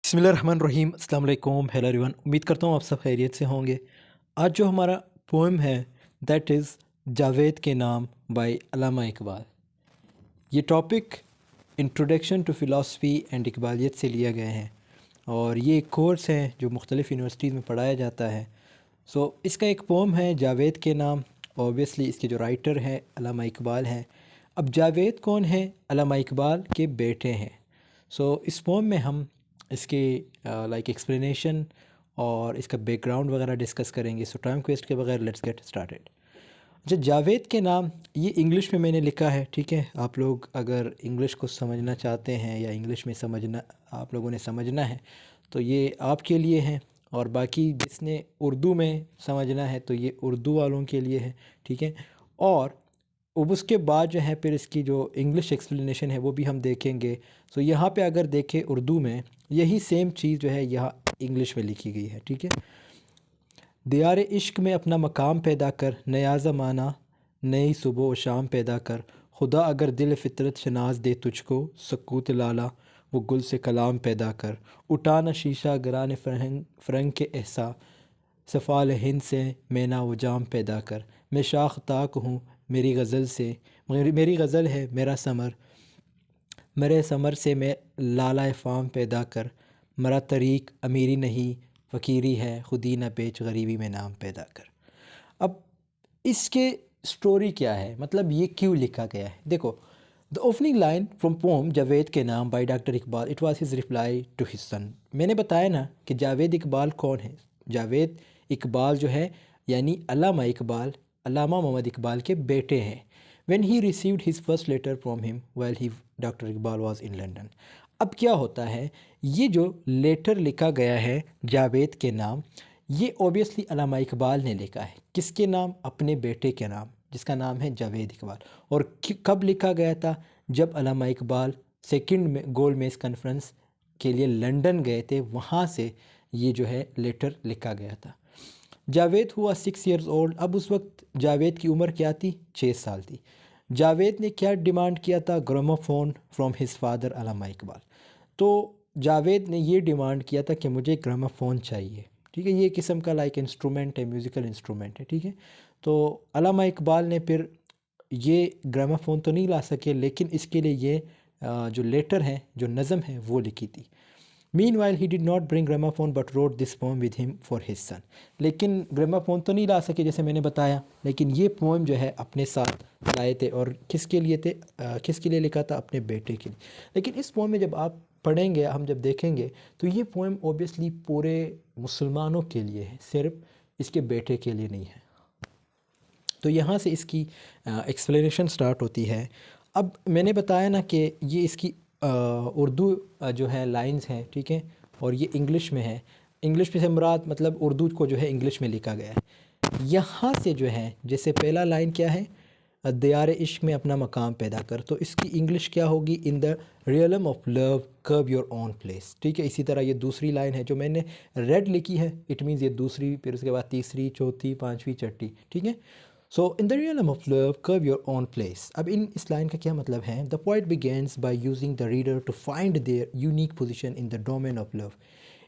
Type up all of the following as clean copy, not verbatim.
बिस्मिल्लाहिर्रहमानिर्रहीम अस्सलाम वालेकुम हेलो एवरीवन। उम्मीद करता हूँ आप सब खैरियत से होंगे। आज जो हमारा पोएम है दैट इज़ जावेद के नाम बाय अल्लामा इकबाल। ये topic introduction to philosophy and इकबालियत से लिया गया है और ये एक कोर्स है जो मुख्तलिफ़ यूनिवर्सिटीज़ में पढ़ाया जाता है। इसका एक पोएम है जावेद के नाम। ऑब्वियसली इसके जो राइटर हैं अल्लामा इकबाल हैं। अब जावेद कौन है? अल्लामा इकबाल के बेटे हैं। इस पोएम में हम इसके एक्सप्लेनेशन और इसका बैकग्राउंड वगैरह डिस्कस करेंगे। टाइम वेस्ट के बगैर लेट्स गेट स्टार्टेड। अच्छा, जावेद के नाम ये इंग्लिश में मैंने लिखा है, ठीक है। आप लोग अगर इंग्लिश को समझना चाहते हैं या इंग्लिश में समझना आप लोगों ने समझना है तो ये आपके लिए है, और बाकी जिसने उर्दू में समझना है तो ये उर्दू वालों के लिए है, ठीक है। और अब उसके बाद जो है फिर इसकी जो इंग्लिश एक्सप्लेनेशन है वो भी हम देखेंगे। यहाँ पे अगर देखें उर्दू में यही सेम चीज़ जो है यहाँ इंग्लिश में लिखी गई है, ठीक है। दियार इश्क में अपना मकाम पैदा कर, नया ज़माना नई सुबह व शाम पैदा कर। खुदा अगर दिल फितरत शनाज दे तुझको, सकूत लाला वो गुल से कलाम पैदा कर। उठाना शीशा गरान फ़रंग के एहसा, सफ़ाल हिंद से मैना व जाम पैदा कर। मैं शाख ताक हूँ मेरी गज़ल से, मेरी गज़ल है मेरा समर, मेरे समर से मैं लाला फ़ाम पैदा कर। मरा तरीक अमीरी नहीं फ़कीरी है, खुदी न बेच गरीबी में नाम पैदा कर। अब इसके स्टोरी क्या है, मतलब ये क्यों लिखा गया है? देखो, the opening line from poem Javed के नाम by doctor Iqbal, it was his reply to his son. मैंने बताया ना कि जावेद इकबाल कौन है। जावेद इकबाल जो है यानी अल्लामा इकबाल, अल्लामा मोहम्मद इकबाल के बेटे हैं। When he received his first letter from him while he doctor Iqbal was in London. अब क्या होता है, ये जो लेटर लिखा गया है जावेद के नाम, ये ओबियसली अल्लामा इकबाल ने लिखा है। किसके नाम? अपने बेटे के नाम, जिसका नाम है जावेद इकबाल। और कब लिखा गया था? जब अल्लामा इकबाल सेकंड में गोल मेज़ कॉन्फ्रेंस के लिए लंदन गए थे, वहाँ से ये जो है लेटर लिखा गया था। जावेद हुआ 6 ईयर्स ओल्ड। अब उस वक्त जावेद की उम्र क्या थी? 6 साल थी। जावेद ने क्या डिमांड किया था? ग्रामोफोन फ्रॉम हिज फादर अल्लामा इकबाल। तो जावेद ने ये डिमांड किया था कि मुझे ग्रामोफोन चाहिए, ठीक है। ये किस्म का लाइक इंस्ट्रूमेंट है, म्यूज़िकल इंस्ट्रूमेंट है, ठीक है। तो अल्लामा इकबाल ने फिर ये ग्रामोफोन तो नहीं ला सके, लेकिन इसके लिए ये जो लेटर है, जो नज़म है, वो लिखी थी। Meanwhile, he did not bring gramophone but wrote this poem with him for his son. लेकिन ग्रामोफोन तो नहीं ला सके जैसे मैंने बताया, लेकिन ये पोएम जो है अपने साथ लाए थे। और किसके लिए थे? किसके लिए लिखा था? अपने बेटे के लिए। लेकिन इस पोएम में जब आप पढ़ेंगे, हम जब देखेंगे, तो ये पोएम ओबियसली पूरे मुसलमानों के लिए है, सिर्फ इसके बेटे के लिए नहीं है। तो यहाँ से इसकी एक्सप्लेनेशन स्टार्ट होती है। अब मैंने बताया ना कि ये इसकी उर्दू जो है लाइंस हैं, ठीक है, और ये इंग्लिश में है। इंग्लिश में से मुराद मतलब उर्दू को जो है इंग्लिश में लिखा गया है। यहाँ से जो है जैसे पहला लाइन क्या है? दियार इश्क में अपना मकाम पैदा कर, तो इसकी इंग्लिश क्या होगी? In the realm of love curve your own place, ठीक है। इसी तरह ये दूसरी लाइन है जो मैंने रेड लिखी है, इट मीन्स ये दूसरी, फिर उसके बाद तीसरी, चौथी, पाँचवीं, छठी, ठीक है। In the realm of love, curve your own place. अब इस लाइन का क्या मतलब है? The poet begins by using the reader to find their unique position in the domain of love.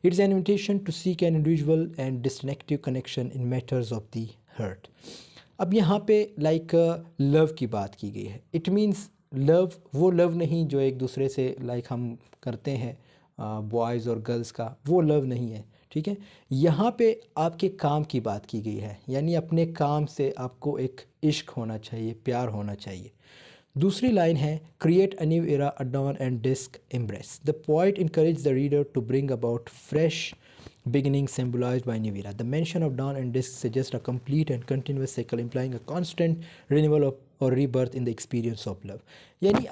It's an invitation to seek an individual and distinctive connection in matters of the heart. अब यहाँ पे love की बात की गई है। It means love वो love नहीं जो एक दूसरे से हम करते हैं बॉयज़ और गर्ल्स का, वो लव नहीं है, ठीक है। यहाँ पे आपके काम की बात की गई है, यानी अपने काम से आपको एक इश्क होना चाहिए, प्यार होना चाहिए। दूसरी लाइन है create a new era a dawn and disc embrace. The poet encourage the reader to bring about fresh beginning symbolized by new era. The mention of dawn and disk suggests a complete and continuous cycle implying a constant renewal of or rebirth in the experience of love. यानी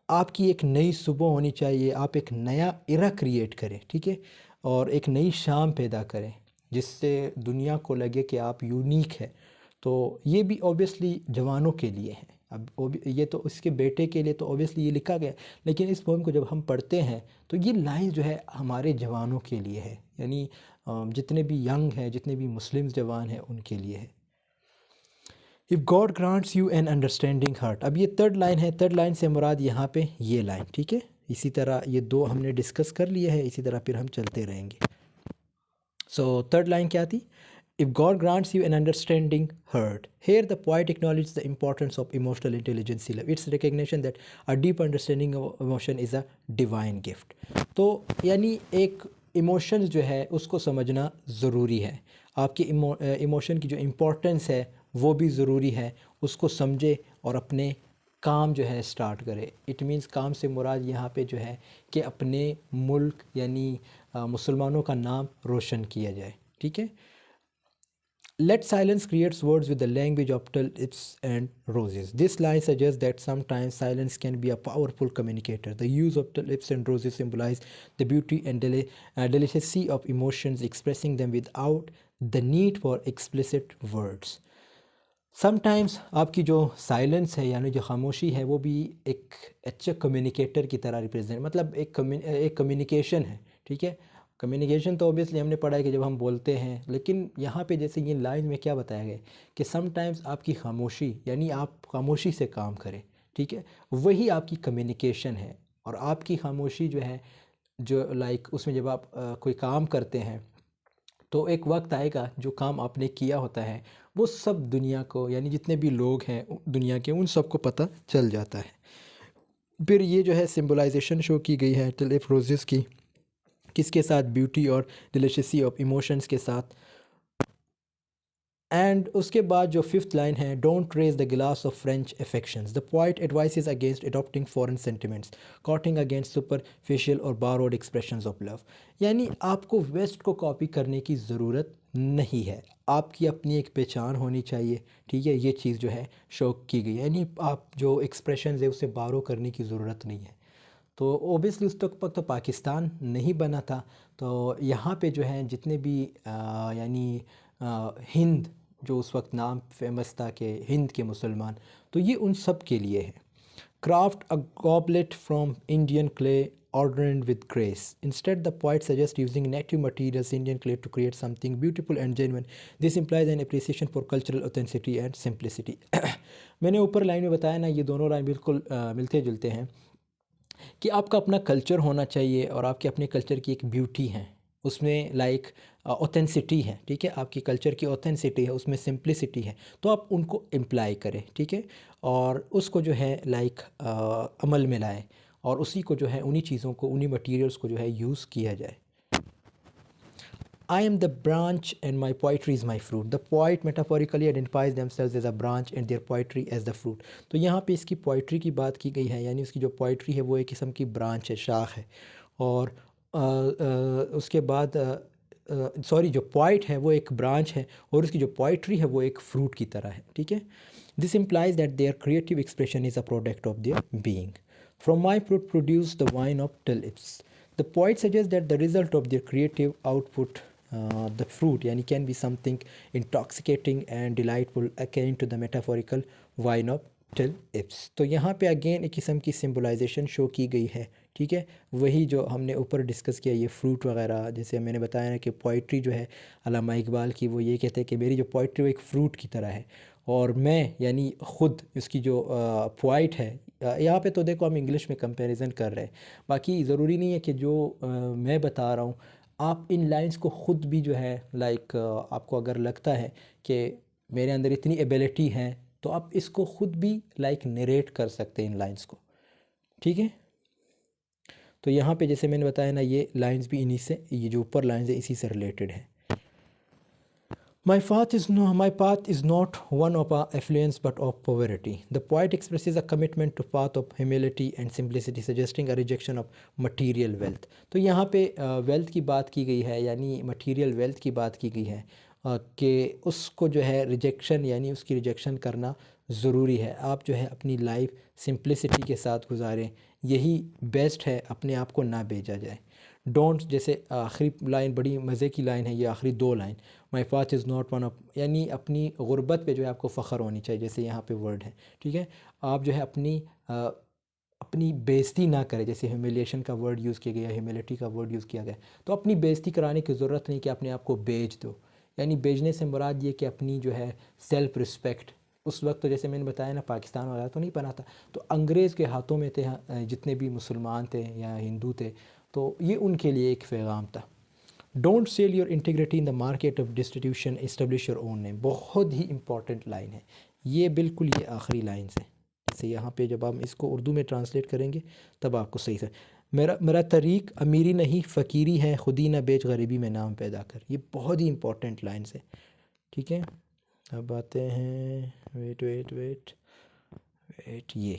आपकी एक नई सुबह होनी चाहिए, आप एक नया इरा क्रिएट करें, ठीक है, और एक नई शाम पैदा करें जिससे दुनिया को लगे कि आप यूनिक है। तो ये भी ऑब्वियसली जवानों के लिए है। अब ये तो इसके बेटे के लिए तो ऑब्वियसली ये लिखा गया, लेकिन इस पोएम को जब हम पढ़ते हैं तो ये लाइन जो है हमारे जवानों के लिए है, यानी जितने भी यंग हैं, जितने भी मुस्लिम जवान हैं, उनके लिए है। If God grants you an understanding heart. अब ये थर्ड लाइन है। थर्ड लाइन से मुराद यहाँ पे ये लाइन, ठीक है, इसी तरह ये दो हमने डिस्कस कर लिए हैं, इसी तरह फिर हम चलते रहेंगे। सो थर्ड लाइन क्या थी? If God grants you an understanding heart. Here the poet acknowledges the importance of emotional intelligence. It's recognition that a deep understanding of emotion is a divine gift. तो यानी एक emotions जो है उसको समझना ज़रूरी है। आपके इमोशन की जो इम्पोर्टेंस है वो भी ज़रूरी है, उसको समझे और अपने काम जो है स्टार्ट करे। इट मीन्स काम से मुराद यहाँ पे जो है कि अपने मुल्क यानी मुसलमानों का नाम रोशन किया जाए। ठीक है। Let silence creates words with the language of tulips and roses. This line suggests that sometimes silence can be a powerful communicator. The use of tulips and roses symbolize the beauty and delicacy of emotions, expressing them without the need for explicit words. Sometimes आपकी जो silence है यानी जो खामोशी है वो भी एक अच्छे कम्युनिकेटर की तरह रिप्रेजेंट, मतलब एक कम्युनिकेशन है। ठीक है। कम्युनिकेशन तो ऑब्वियसली हमने पढ़ा है कि जब हम बोलते हैं, लेकिन यहाँ पे जैसे ये लाइन में क्या बताया गया कि समटाइम्स आपकी खामोशी यानी आप खामोशी से काम करें। ठीक है। वही आपकी कम्युनिकेशन है। और आपकी खामोशी जो है जो उसमें जब आप कोई काम करते हैं तो एक वक्त आएगा जो काम आपने किया होता है वो सब दुनिया को यानी जितने भी लोग हैं दुनिया के उन सबको पता चल जाता है। फिर ये जो है सिंबलाइजेशन शो की गई है टुलिप रोजेस की, किसके साथ? ब्यूटी और डिलीशियसी ऑफ इमोशंस के साथ। एंड उसके बाद जो फिफ्थ लाइन है, डोंट रेज द गिलास of French affections. The poet advices against adopting foreign sentiments, coating against superficial और बारोड एक्सप्रेशंस ऑफ लव। यानी आपको वेस्ट को कॉपी करने की ज़रूरत नहीं है, आपकी अपनी एक पहचान होनी चाहिए। ठीक है। ये चीज़ जो है शो की गई है, यानी आप जो एक्सप्रेशंस है उसे बारो करने की ज़रूरत नहीं है। तो ओबियसली उस वक्त तो पाकिस्तान नहीं बना था, तो यहाँ पे जो है जितने भी यानी हिंद जो उस वक्त नाम फेमस था कि हिंद के मुसलमान, तो ये उन सब के लिए है। Craft a goblet from Indian clay ornamented with grace. Instead, the poet suggests using native materials, Indian clay, to create something beautiful and genuine. This implies an appreciation for cultural authenticity and simplicity. मैंने ऊपर line में बताया ना, ये दोनों line बिल्कुल मिलते जुलते हैं कि आपका अपना कल्चर होना चाहिए और आपके अपने कल्चर की एक ब्यूटी है, उसमें ऑथेंसिटी है। ठीक है। आपकी कल्चर की ऑथेंसिटी है, उसमें सिंप्लिसिटी है, तो आप उनको इम्प्लाई करें। ठीक है। और उसको जो है अमल में लाएँ और उसी को जो है उन्हीं चीज़ों को उन्हीं मटेरियल्स को जो है यूज़ किया जाए। I am the branch and my poetry is my fruit. The poet metaphorically identifies themselves as a branch and their poetry as the fruit. तो यहाँ पे इसकी पोइट्री की बात की गई है, यानी उसकी जो पोइट्री है वो एक किस्म की ब्रांच है, शाख है। और उसके बाद सॉरी, जो पोइट है वो एक ब्रांच है और उसकी जो पोइट्री है वो एक फ्रूट की तरह है। ठीक है। This implies that their creative expression is a product of their being. From my fruit produce the wine of tulips. The poet suggests that the result of their creative output, the fruit, yani can be something intoxicating and delightful, akin to the metaphorical wine of tulips. तो यहाँ पे again एक किस्म की सिम्बलाइजेशन show की गई है। ठीक है। वही जो हमने ऊपर डिस्कस किया, ये फ्रूट वगैरह, जैसे मैंने बताया ना कि पोइट्री जो है अल्लामा इकबाल की, वो ये कहते हैं कि मेरी जो पोइट्री वो एक फ़्रूट की तरह है और मैं यानी ख़ुद इसकी जो पोइट है। यहाँ पे तो देखो हम इंग्लिश में कंपैरिजन कर रहे हैं, बाकी ज़रूरी नहीं है कि जो मैं बता रहा हूँ आप इन लाइंस को ख़ुद भी जो है आपको अगर लगता है कि मेरे अंदर इतनी एबिलिटी है तो आप इसको ख़ुद भी नरेट कर सकते हैं इन लाइंस को। ठीक है। तो यहाँ पे जैसे मैंने बताया ना, ये लाइंस भी इन्हीं से, ये जो ऊपर लाइंस है इसी से रिलेटेड है। My path is not one of affluence but of poverty. The poet expresses a commitment to path of humility and simplicity, suggesting a rejection of material wealth. तो यहाँ पे वेल्थ की बात की गई है, यानी मटेरियल वेल्थ की बात की गई है कि उसको जो है रिजेक्शन यानी उसकी रिजेक्शन करना ज़रूरी है। आप जो है अपनी लाइफ सिंप्लिसिटी के साथ गुजारें, यही बेस्ट है, अपने आप को ना बेचा जाए। डोंट, जैसे आखिरी लाइन बड़ी मज़े की लाइन है, ये आखिरी दो line, my path is not one of, यानी अपनी गुर्बत पे जो है आपको फ़ख्र होनी चाहिए, जैसे यहाँ पे वर्ड है। ठीक है। आप जो है अपनी बेइज्जती ना करें, जैसे ह्यूमिलिएशन का वर्ड यूज़ किया गया, ह्यूमिलिटी का वर्ड यूज़ किया गया, तो अपनी बेइज्जती कराने की ज़रूरत नहीं कि अपने आप को बेच दो। यानी बेचने से मुराद ये कि अपनी जो है सेल्फ़ रिस्पेक्ट उस वक्त तो जैसे मैंने बताया ना, पाकिस्तान वगैरह तो नहीं बना था, तो अंग्रेज़ के हाथों में थे जितने भी मुसलमान थे या हिंदू थे, तो ये उनके लिए एक पैगाम था। Don't sell your integrity in the market of distribution, establish your own name. बहुत ही इंपॉर्टेंट लाइन है ये, बिल्कुल ये आखिरी लाइन है। जैसे यहाँ पे जब हम इसको उर्दू में ट्रांसलेट करेंगे तब आपको सही से, मेरा मेरा तरीक़ अमीरी नहीं फ़कीरी है, खुदी ना बेच गरीबी में नाम पैदा कर। ये बहुत ही इंपॉर्टेंट लाइन है, ठीक है। अब आते हैं, वेट वेट वेट वेट, ये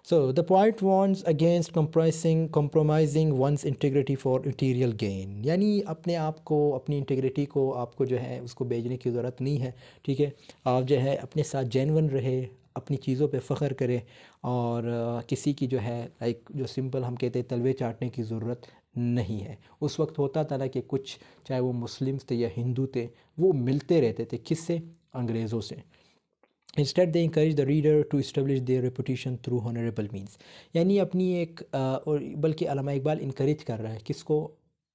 so the point wants against compromising one's integrity for material gain। यानी अपने आप को, अपनी इंटीग्रिटी को आपको जो है उसको बेचने की ज़रूरत नहीं है, ठीक है। आप जो है अपने साथ जेन्युइन रहे, अपनी चीज़ों पे फ़ख्र करें, और किसी की जो है लाइक जो सिंपल हम कहते हैं तलवे चाटने की ज़रूरत नहीं है। उस वक्त होता था ना कि कुछ, चाहे वो मुस्लिम्स थे या हिंदू थे, वो मिलते रहते थे, किससे? अंग्रेज़ों से। Instead they encourage the reader to establish their reputation through honourable means. यानी अपनी एक और बल्कि अल्लामा इकबाल इनकरेज कर रहा है किसको?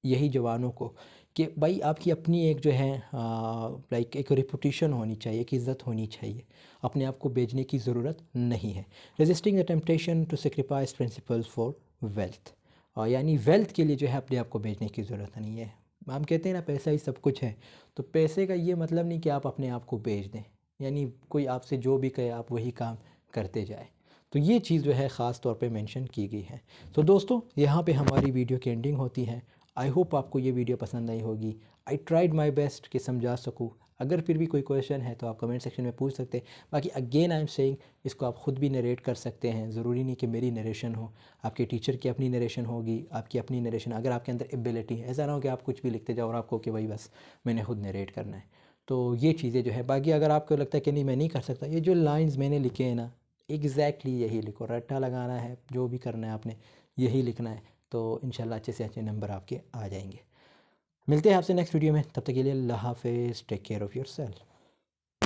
यही जवानों को, कि भाई आपकी अपनी एक जो है लाइक एक रेपुटेशन होनी चाहिए, एक इज़्ज़त होनी चाहिए, अपने आप को बेचने की ज़रूरत नहीं है। Resisting the temptation to sacrifice principles for wealth. और यानी वेल्थ के लिए जो है अपने आप को बेचने की ज़रूरत नहीं है। हम कहते हैं ना पैसा ही सब कुछ है, तो पैसे का ये मतलब नहीं कि आप अपने आप को बेच दें, यानी कोई आपसे जो भी कहे आप वही काम करते जाए। तो ये चीज़ जो है ख़ास तौर पे मेंशन की गई है। तो दोस्तों यहाँ पे हमारी वीडियो की एंडिंग होती है। आई होप आपको ये वीडियो पसंद आई होगी। आई ट्राइड माई बेस्ट कि समझा सकूँ। अगर फिर भी कोई क्वेश्चन है तो आप कमेंट सेक्शन में पूछ सकते हैं। बाकी अगेन आई एम सेइंग, इसको आप ख़ुद भी नरेट कर सकते हैं, ज़रूरी नहीं कि मेरी नरेशन हो, आपके टीचर की अपनी नरेशन होगी, आपकी अपनी नरेशन, अगर आपके अंदर एबिलिटी है। ऐसा ना हो कि आप कुछ भी लिखते जाओ और आपको कि भाई बस मैंने खुद नरेट करना है। तो ये चीज़ें जो है, बाकी अगर आपको लगता है कि नहीं मैं नहीं कर सकता, ये जो लाइंस मैंने लिखे हैं ना, एग्जैक्टली यही लिखो, रट्टा लगाना है, जो भी करना है आपने यही लिखना है, तो इंशाल्लाह अच्छे से अच्छे नंबर आपके आ जाएंगे। मिलते हैं आपसे नेक्स्ट वीडियो में, तब तक के लिए अल्लाह हाफ़िज़, take care of your self.